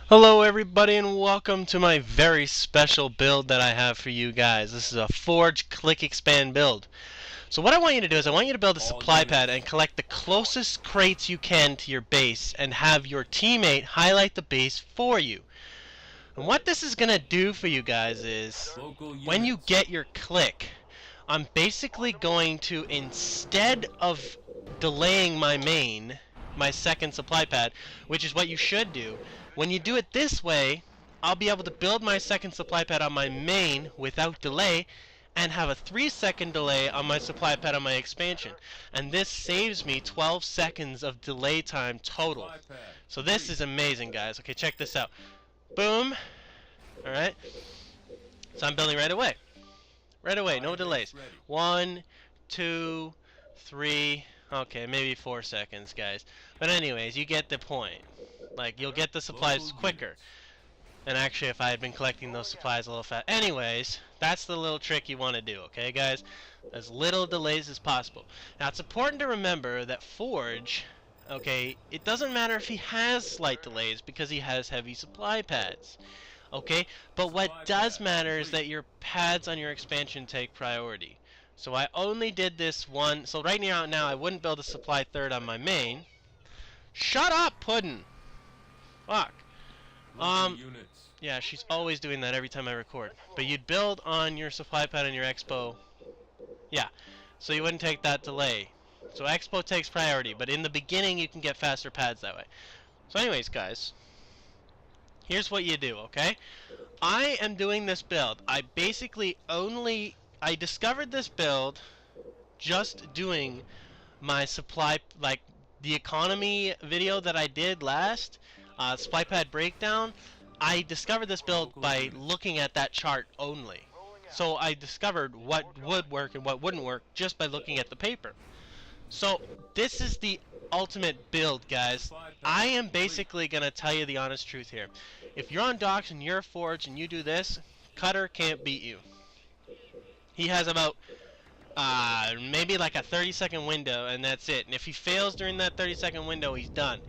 Hello everybody and welcome to my very special build that I have for you guys. This is a Forge Click Expand build. So what I want you to do is I want you to build a supply pad and collect the closest crates you can to your base and have your teammate highlight the base for you. And what this is going to do for you guys is when you get your click, I'm basically going to, instead of delaying my second supply pad, which is what you should do, when you do it this way, I'll be able to build my second supply pad on my main without delay and have a 3-second delay on my supply pad on my expansion. And this saves me 12 seconds of delay time total. So this is amazing, guys. Okay, check this out. Boom. Alright. So I'm building right away. Right away, no delays. 1, 2, 3, okay, maybe 4 seconds, guys. But anyways, you get the point. Like, you'll get the supplies quicker. And actually, if I had been collecting those supplies a little fast. Anyways, that's the little trick you want to do, okay, guys? As little delays as possible. Now, it's important to remember that Forge, okay, it doesn't matter if he has slight delays because he has heavy supply pads. Okay, but what does matter is that your pads on your expansion take priority. So I only did this one. So right now I wouldn't build a supply third on my main. Shut up, Puddin'. Fuck. Yeah, she's always doing that every time I record. But you'd build on your supply pad on your expo. Yeah, so you wouldn't take that delay. So expo takes priority, but in the beginning you can get faster pads that way. So anyways, guys, here's what you do, okay? I am doing this build. I discovered this build just doing my supply, like the economy video that I did last, supply pad breakdown. I discovered this build by looking at that chart only. So I discovered what would work and what wouldn't work just by looking at the paper. So this is the ultimate build, guys. I am basically going to tell you the honest truth here. If you're on docks and you're a Forge and you do this, Cutter can't beat you. He has about maybe like a 30-second window, and that's it. And if he fails during that 30-second window, he's done.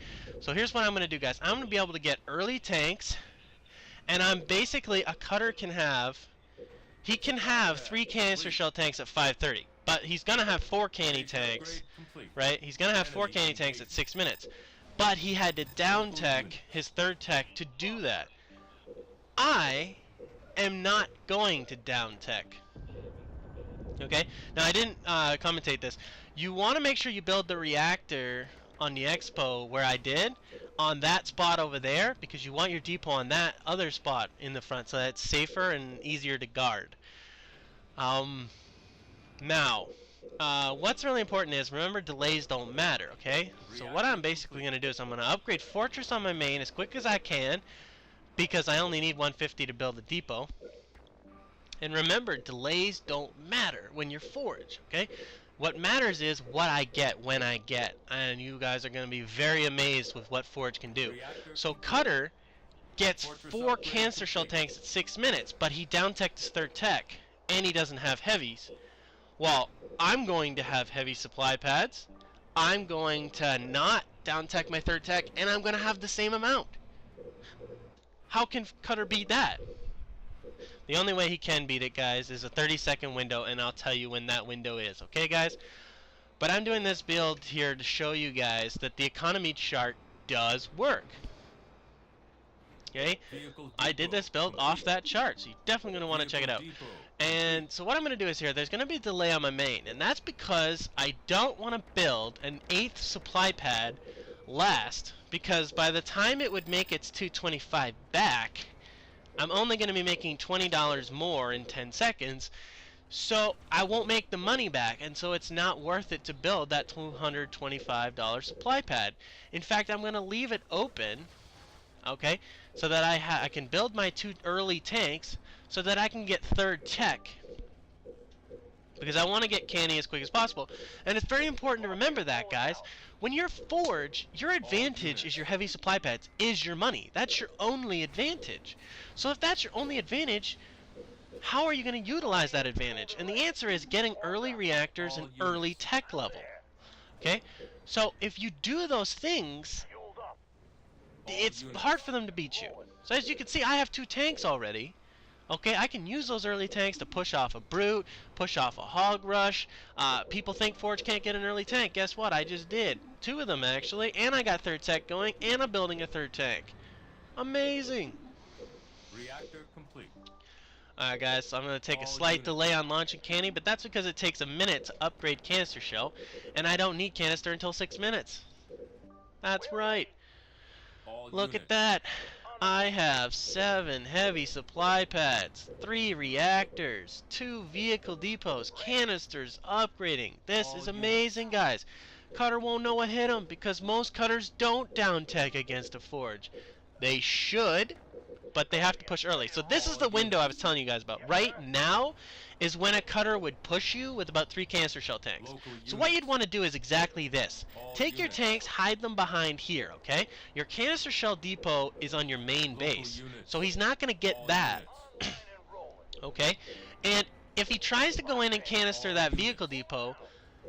So here's what I'm going to do, guys. I'm going to be able to get early tanks, and I'm basically, a Cutter can have, he can have 3 canister shell tanks at 5:30. But he's going to have 4 canny tanks, right? He's going to have 4 canny tanks at 6 minutes. But he had to down tech his third tech to do that. I am not going to down tech. Okay? Now, I didn't commentate this. You want to make sure you build the reactor on the expo where I did, on that spot over there, because you want your depot on that other spot in the front so that it's safer and easier to guard. Now, what's really important is, remember, delays don't matter, okay? So what I'm basically going to do is I'm going to upgrade Fortress on my main as quick as I can, because I only need 150 to build a depot. And remember, delays don't matter when you're Forge, okay? What matters is what I get when I get, and you guys are going to be very amazed with what Forge can do. So Cutter gets 4 canister shell tanks at 6 minutes, but he down-teched his third tech, and he doesn't have heavies. Well, I'm going to have heavy supply pads, I'm going to not down tech my third tech, and I'm going to have the same amount. How can Cutter beat that? The only way he can beat it, guys, is a 30-second window, and I'll tell you when that window is, okay, guys? But I'm doing this build here to show you guys that the economy chart does work. Okay? I did this build off that chart, so you're definitely going to want to check it out. And so what I'm going to do is here, there's going to be a delay on my main, and that's because I don't want to build an 8th supply pad last, because by the time it would make its 225 back, I'm only going to be making $20 more in 10 seconds, so I won't make the money back, and so it's not worth it to build that $225 supply pad. In fact, I'm going to leave it open, okay, so that I can build my 2 early tanks so that I can get third tech, because I want to get canny as quick as possible. And it's very important to remember that, guys. When you're Forge, your advantage is your heavy supply pads, is your money. That's your only advantage. So if that's your only advantage, how are you going to utilize that advantage? And the answer is getting early reactors and early tech level. Okay? So if you do those things, it's hard for them to beat you. So as you can see, I have 2 tanks already. Okay, I can use those early tanks to push off a brute, push off a hog rush. People think Forge can't get an early tank. Guess what? I just did. 2 of them actually, and I got 3rd tech going, and I'm building a 3rd tank. Amazing. Reactor complete. Alright guys, so I'm going to take a slight delay on launching candy, but that's because it takes a minute to upgrade canister shell, and I don't need canister until 6 minutes. That's right. Look at that. I have 7 heavy supply pads, 3 reactors, 2 vehicle depots, canisters upgrading. This is amazing, guys. Cutter won't know what hit him because most cutters don't down tech against a Forge. They should, but they have to push early. So this is the window I was telling you guys about. Right now is when a cutter would push you with about 3 canister shell tanks. So what you'd want to do is exactly this. Take your tanks, hide them behind here, okay? Your canister shell depot is on your main base, so he's not going to get that. Okay? And if he tries to go in and canister that vehicle depot,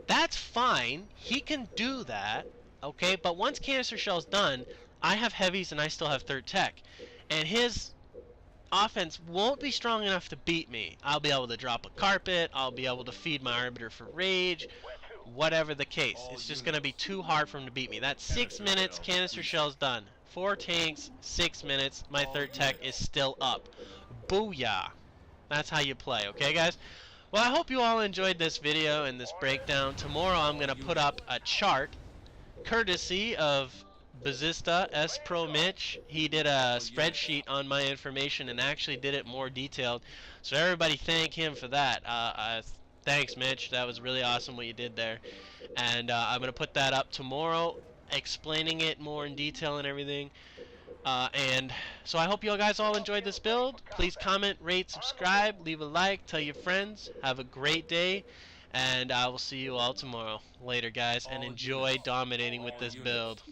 that's fine. He can do that, okay? But once canister shell's done, I have heavies and I still have 3rd tech. And his offense won't be strong enough to beat me. I'll be able to drop a carpet, I'll be able to feed my arbiter for rage, whatever the case. It's just going to be too hard for him to beat me. That's 6 minutes, canister shell's done. 4 tanks, 6 minutes, my 3rd tech is still up. Booyah. That's how you play, okay guys? Well, I hope you all enjoyed this video and this breakdown. Tomorrow I'm going to put up a chart, courtesy of Bazista S Pro Mitch. He did a spreadsheet on my information and actually did it more detailed. So everybody thank him for that. Thanks, Mitch. That was really awesome what you did there. And I'm going to put that up tomorrow, explaining it more in detail and everything. And so I hope you guys all enjoyed this build. Please comment, rate, subscribe, leave a like, tell your friends. Have a great day. And I will see you all tomorrow. Later, guys, and enjoy dominating with this build.